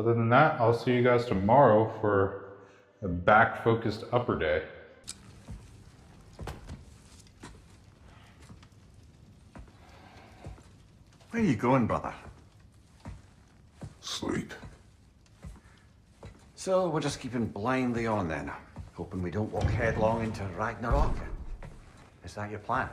other than that, I'll see you guys tomorrow for a back-focused upper day. Where are you going, brother? Sleep. So we're just keeping blindly on then, hoping we don't walk headlong into Ragnarok. Is that your plan?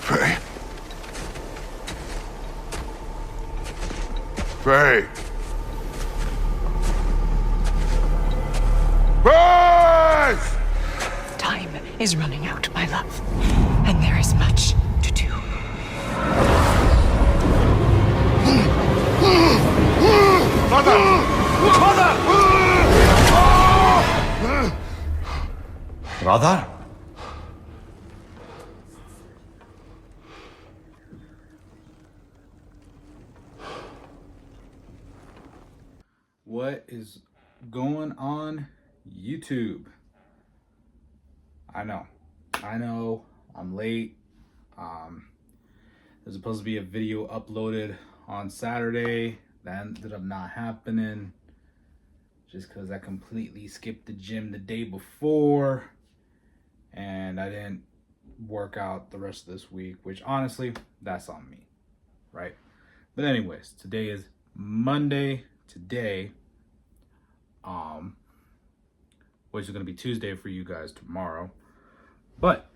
Faye. Faye. Faye! Time is running out, my love, and there is much to do. Mother! Mother! Brother? What is going on YouTube? I know, I'm late. There's supposed to be a video uploaded on Saturday. That ended up not happening just because I completely skipped the gym the day before and I didn't work out the rest of this week, which honestly, that's on me, right? But anyways, today is Monday. Today, which is going to be Tuesday for you guys tomorrow. But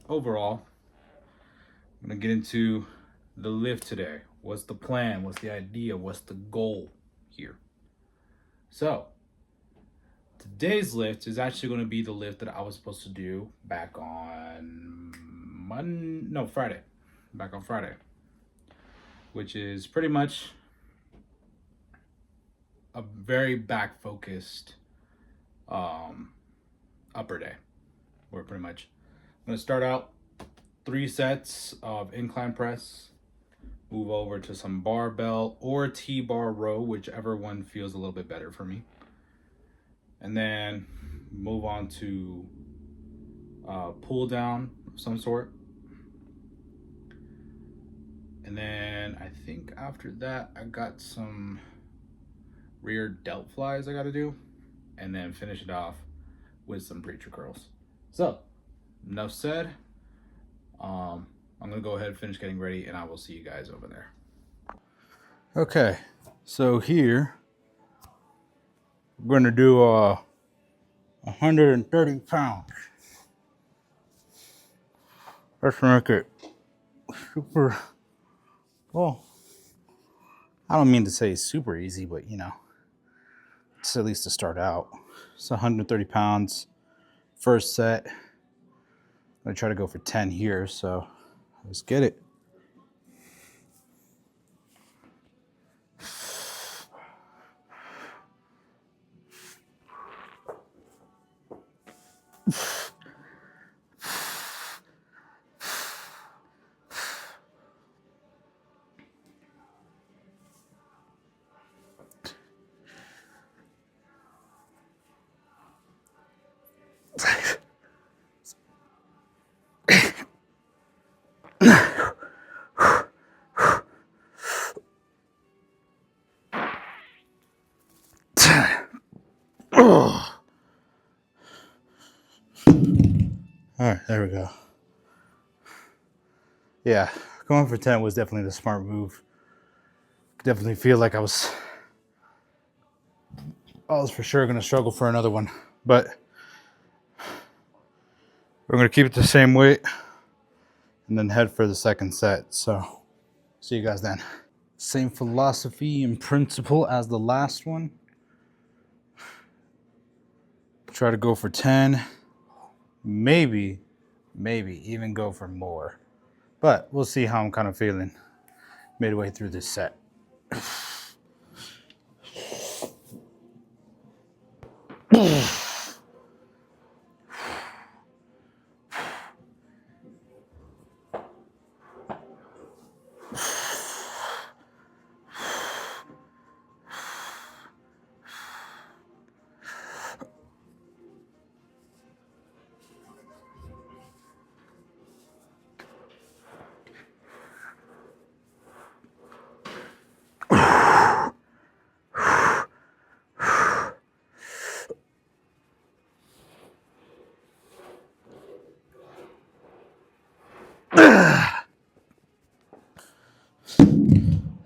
overall, I'm going to get into the lift today. What's the plan? What's the idea? What's the goal here? So, today's lift is actually going to be the lift that I was supposed to do back on Friday. Back on Friday. Which is pretty much a very back focused upper day. We're pretty much going to start out 3 sets of incline press, move over to some barbell or T-bar row, whichever one feels a little bit better for me, and then move on to pull down of some sort. And then I think after that I got some rear delt flies I got to do, and then finish it off with some preacher curls. So, enough said. I'm gonna go ahead and finish getting ready, and I will see you guys over there. Okay, so here we're gonna do 130 pounds. Let's make it super. Well, I don't mean to say super easy, but you know, it's at least to start out. It's 130 pounds. First set. I'm gonna try to go for 10 here, so let's get it. All right, there we go. Yeah, going for 10 was definitely the smart move. Definitely feel like I was for sure going to struggle for another one, but we're going to keep it the same weight and then head for the second set. So see you guys then. Same philosophy and principle as the last one. Try to go for 10. Maybe even go for more. But we'll see how I'm kind of feeling midway through this set.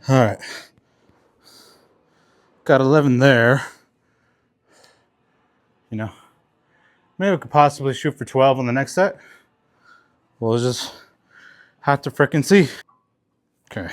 All right, got 11 there. You know, maybe we could possibly shoot for 12 on the next set. We'll just have to frickin' see. Okay.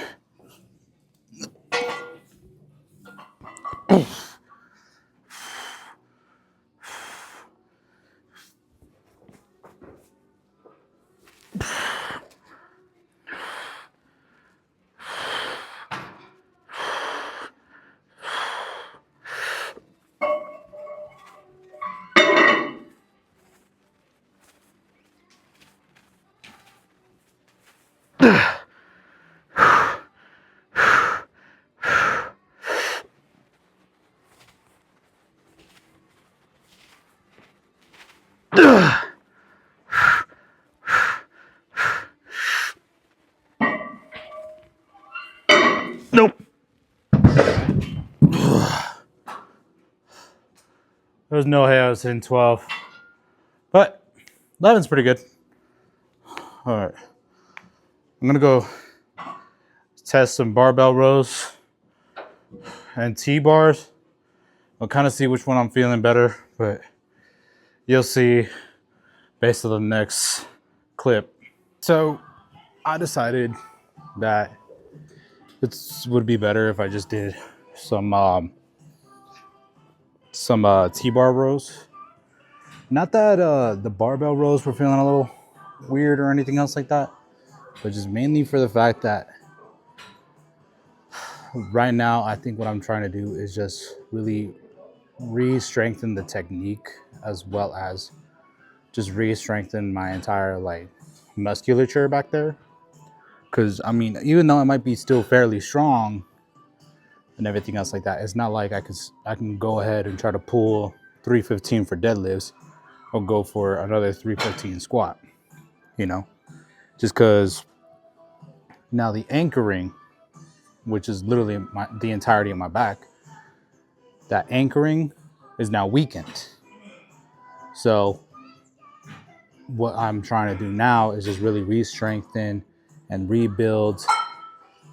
Nope. There's no way I was hitting 12. But 11's pretty good. All right. I'm going to go test some barbell rows and T-bars. I'll kind of see which one I'm feeling better, but you'll see based on the next clip. So I decided that it would be better if I just did some T-bar rows. Not that the barbell rows were feeling a little weird or anything else like that, but just mainly for the fact that right now I think what I'm trying to do is just really re-strengthen the technique as well as just re-strengthen my entire like musculature back there. Because I mean, even though it might be still fairly strong and everything else like that, it's not like I can go ahead and try to pull 315 for deadlifts or go for another 315 squat, you know, just because now the anchoring, which is literally the entirety of my back, that anchoring is now weakened. So what I'm trying to do now is just really re-strengthen and rebuild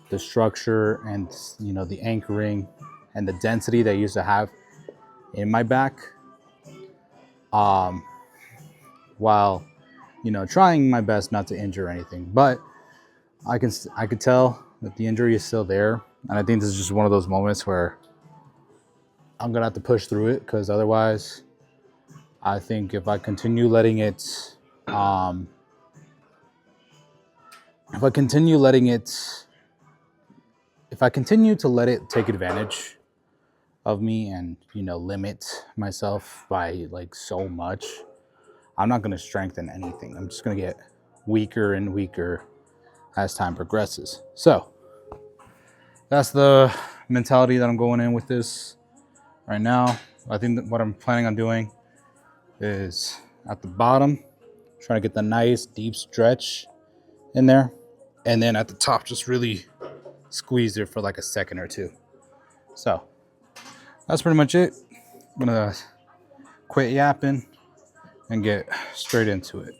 the structure and, you know, the anchoring and the density that I used to have in my back, while, you know, trying my best not to injure anything. But I could tell that the injury is still there, and I think this is just one of those moments where I'm gonna have to push through it, because otherwise I think if I continue letting it if I continue to let it take advantage of me and, you know, limit myself by like so much, I'm not going to strengthen anything. I'm just going to get weaker and weaker as time progresses. So that's the mentality that I'm going in with this right now. I think that what I'm planning on doing is at the bottom, trying to get the nice deep stretch in there. And then at the top, just really squeeze it for like a second or two. So that's pretty much it. I'm gonna quit yapping and get straight into it.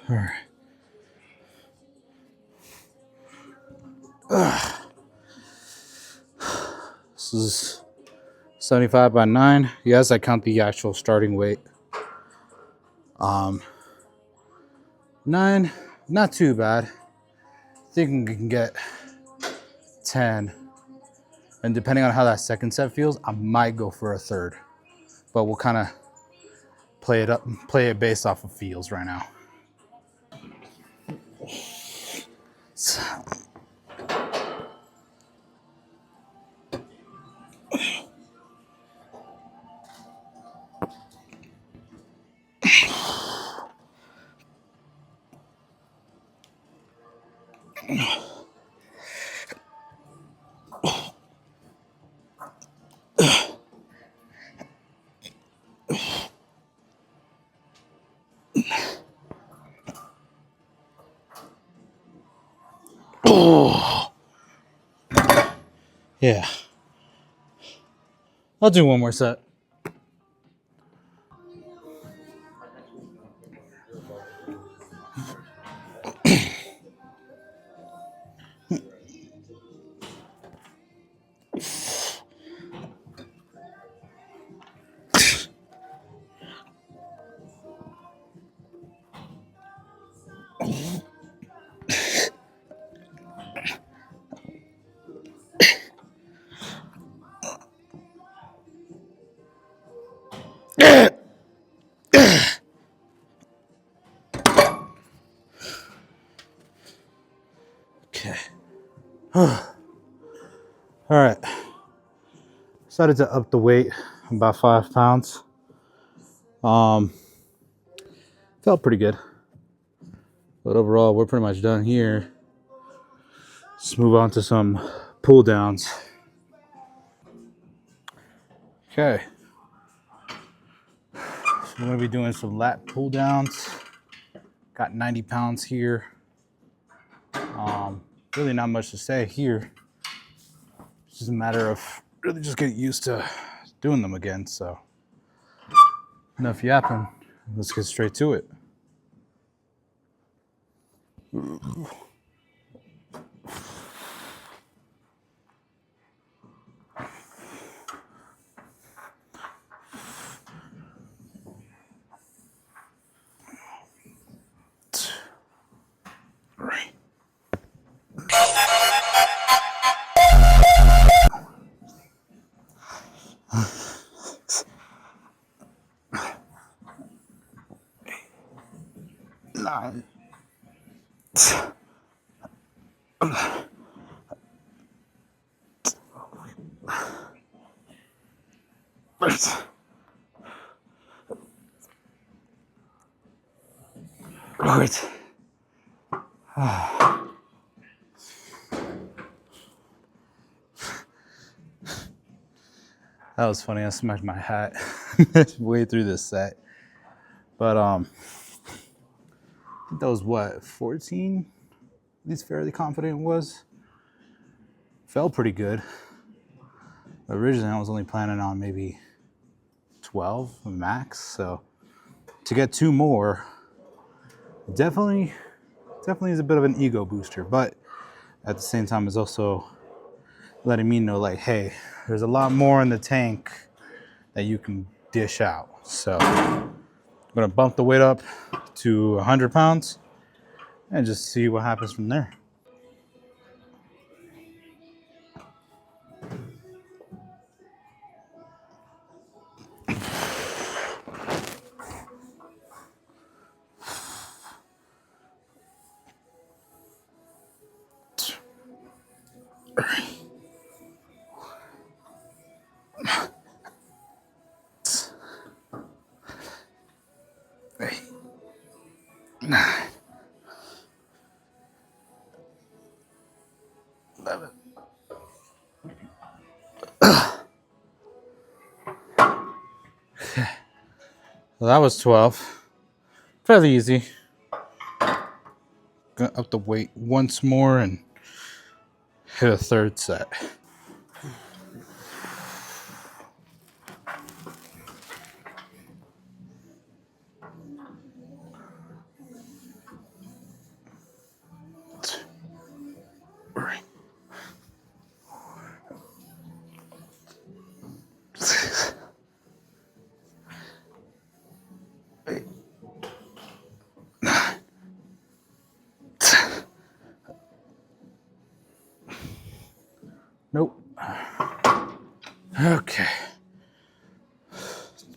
All right. This is 75 by 9. Yes, I count the actual starting weight. 9, not too bad. I think we can get 10. And depending on how that second set feels, I might go for a third. But we'll kind of play it based off of feels right now. So. Oh. Yeah. I'll do one more set. Okay. All right. Decided to up the weight about 5 pounds. Felt pretty good. But overall, we're pretty much done here. Let's move on to some pull downs. Okay. So we're gonna be doing some lat pull downs. Got 90 pounds here. Really not much to say here. It's just a matter of really just getting used to doing them again. So enough yapping. Let's get straight to it. Right. That was funny. I smacked my hat way through this set. But I think that was what, 14? At least fairly confident it was. Felt pretty good. Originally I was only planning on maybe 12 max. So to get 2 more definitely is a bit of an ego booster, but at the same time it's also letting me know like, hey, there's a lot more in the tank that you can dish out. So I'm gonna bump the weight up to 100 pounds and just see what happens from there. Well, that was 12. Fairly easy. Gonna up the weight once more and hit a third set. Nope. Okay.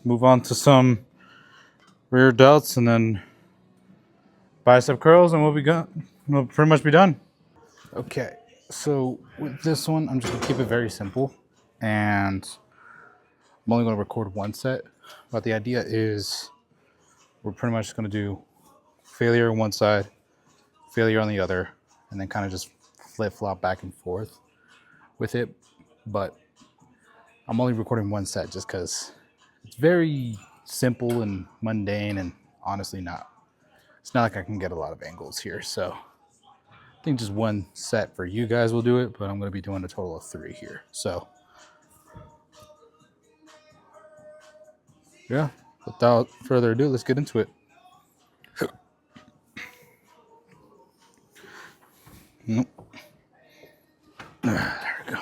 Move on to some rear delts and then bicep curls, and we'll pretty much be done. Okay, so with this one, I'm just gonna keep it very simple, and I'm only gonna record 1 set. But the idea is we're pretty much just gonna do failure on one side, failure on the other, and then kind of just flip flop back and forth with it. But I'm only recording 1 set just because it's very simple and mundane, and honestly it's not like I can get a lot of angles here. So I think just 1 set for you guys will do it, but I'm going to be doing a total of 3 here. So yeah, without further ado, let's get into it. Nope. There we go.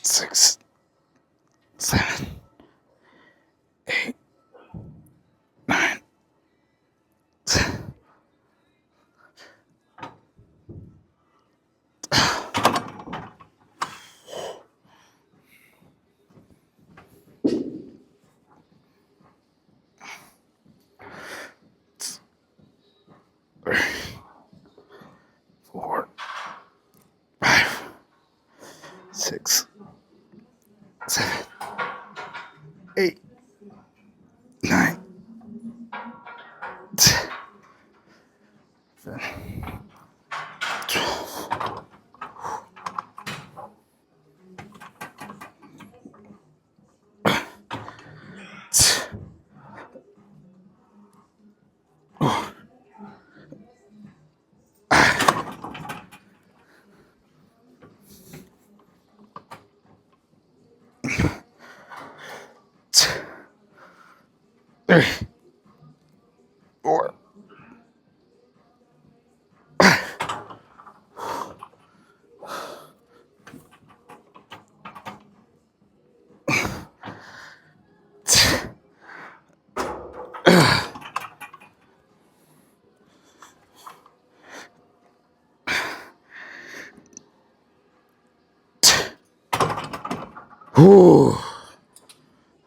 Six, 7, 8, 9, 10. Three, 4, 5, 6, 7, 8, 9, 10, 11, 12. Three, 4, 5. Whew.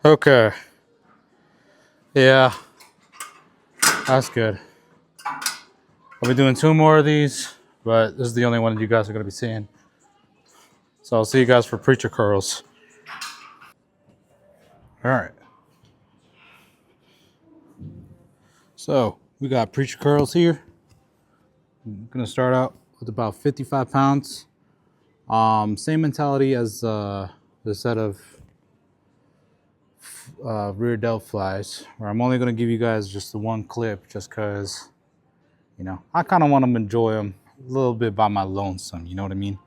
Okay. Yeah. That's good. I'll be doing 2 more of these, but this is the only one you guys are going to be seeing. So I'll see you guys for preacher curls. All right. So we got preacher curls here. I'm going to start out with about 55 pounds. Same mentality as the set of rear delt flies, where I'm only going to give you guys just the one clip just because, you know, I kind of want to enjoy them a little bit by my lonesome. You know what I mean?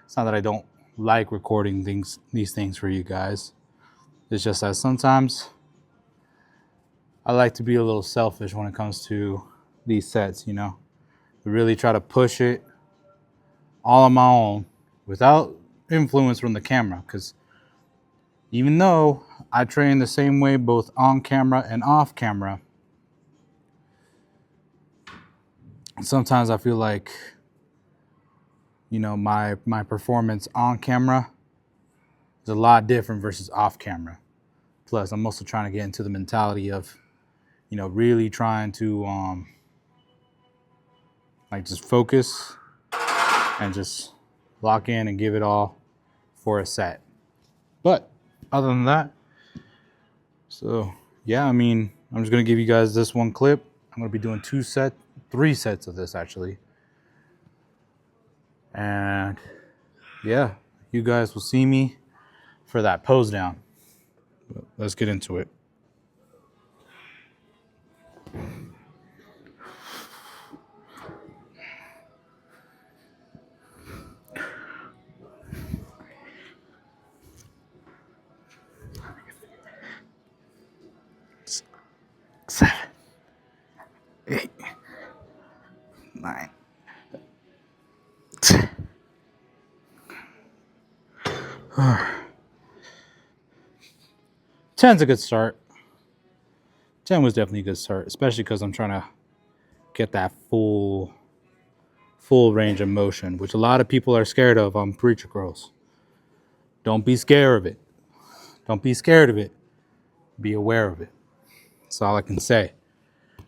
It's not that I don't like recording these things for you guys. It's just that sometimes I like to be a little selfish when it comes to these sets, you know, to really try to push it all on my own without influence from the camera. Because even though I train the same way both on camera and off camera, sometimes I feel like, you know, my performance on camera is a lot different versus off camera. Plus, I'm also trying to get into the mentality of, you know, really trying to like just focus and just lock in and give it all for a set. But other than that, so yeah, I mean, I'm just gonna give you guys this one clip. I'm gonna be doing 3 sets of this actually. And yeah, you guys will see me for that pose down. But let's get into it. Seven, 8, 9, 10. 10's a good start. 10 was definitely a good start, especially because I'm trying to get that full range of motion, which a lot of people are scared of on preacher curls. Don't be scared of it. Don't be scared of it. Be aware of it. That's all I can say.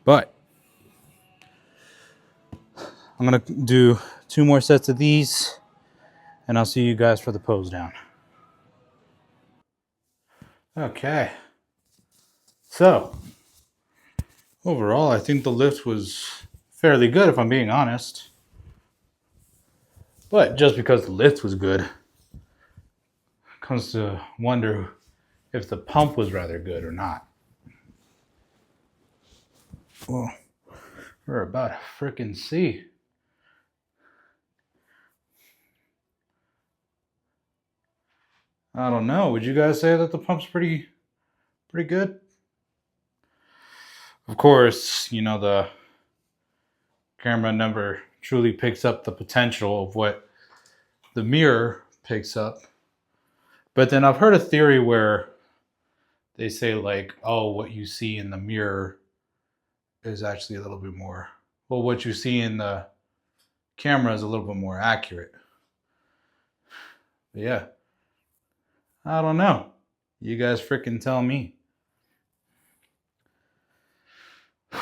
But I'm going to do 2 more sets of these, and I'll see you guys for the pose down. Okay. So, overall, I think the lift was fairly good, if I'm being honest. But just because the lift was good, comes to wonder if the pump was rather good or not. Well, we're about to frickin' see. I don't know. Would you guys say that the pump's pretty good? Of course, you know, the camera never truly picks up the potential of what the mirror picks up. But then I've heard a theory where they say like, oh, what you see in the mirror is actually a little bit more, well, what you see in the camera is a little bit more accurate. But yeah, I don't know. You guys freaking tell me. All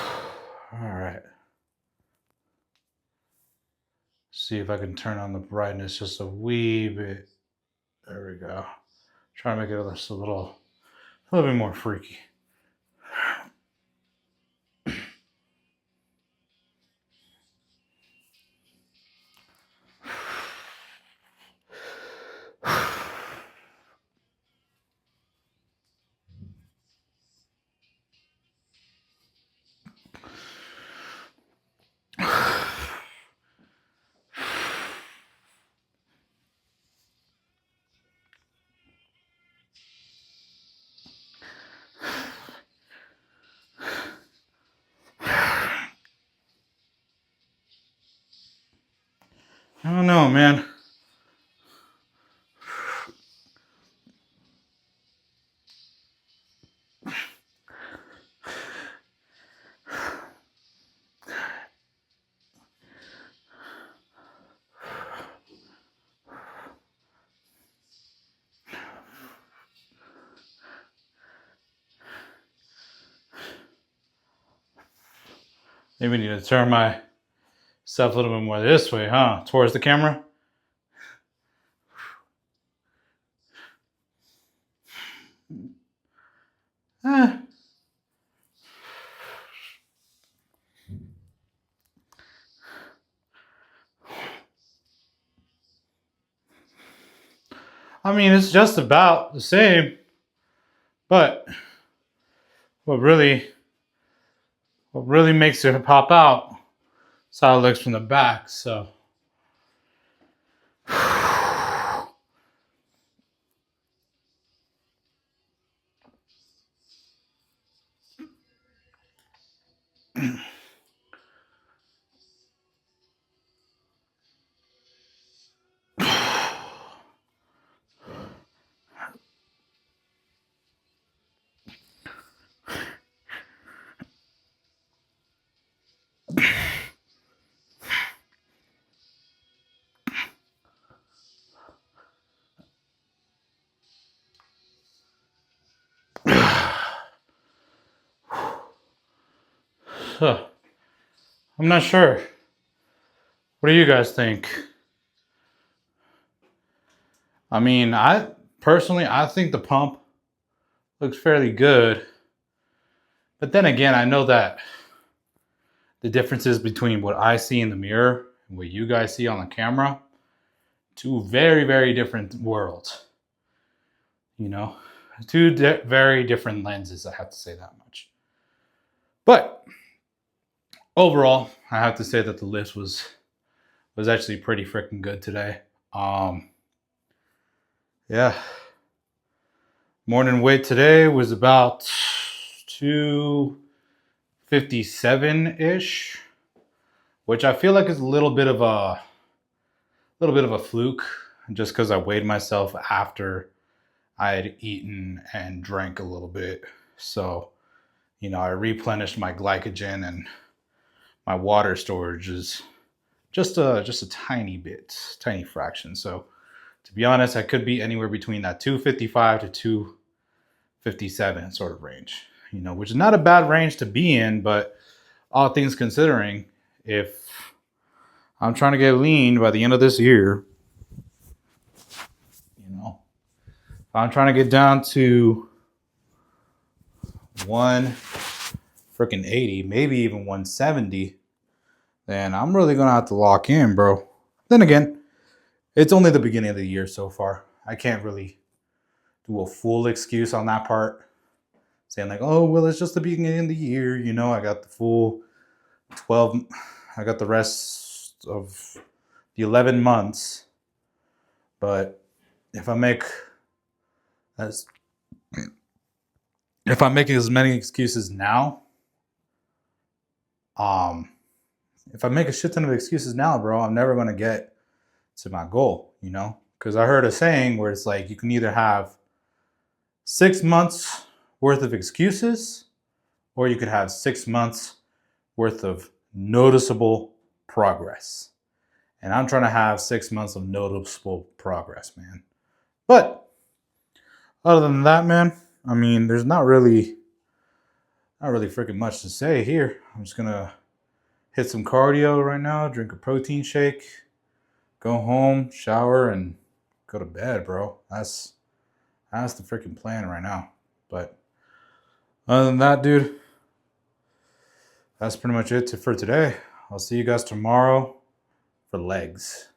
right. See if I can turn on the brightness just a wee bit. There we go. Try to make it just a little bit more freaky. I don't know, man. Maybe I need to turn myself a little bit more this way, huh? Towards the camera. Eh. I mean, it's just about the same, but what really makes it pop out is how it looks from the back. So I'm not sure. What do you guys think? I mean, I think the pump looks fairly good. But then again, I know that the differences between what I see in the mirror and what you guys see on the camera, two very, very different worlds. You know, very different lenses, I have to say that much. But overall, I have to say that the lift was actually pretty freaking good today. Yeah. Morning weight today was about 257-ish, which I feel like is a little bit of a fluke, just because I weighed myself after I had eaten and drank a little bit. So, you know, I replenished my glycogen, and my water storage is just a tiny fraction. So to be honest, I could be anywhere between that 255 to 257 sort of range, you know, which is not a bad range to be in, but all things considering, if I'm trying to get lean by the end of this year, you know, if I'm trying to get down to 180, maybe even 170, then I'm really going to have to lock in, bro. Then again, it's only the beginning of the year so far. I can't really do a full excuse on that part. Saying like, oh, well, it's just the beginning of the year. You know, I got the full 12, I got the rest of the 11 months. But if I'm making as many excuses now, if I make a shit ton of excuses now, bro, I'm never going to get to my goal, you know? Because I heard a saying where it's like you can either have 6 months worth of excuses, or you could have 6 months worth of noticeable progress. And I'm trying to have 6 months of noticeable progress, man. But other than that, man, I mean, there's not really freaking much to say here. I'm just gonna hit some cardio right now, drink a protein shake, go home, shower, and go to bed, bro. That's the freaking plan right now. But other than that, dude, that's pretty much it for today. I'll see you guys tomorrow for legs.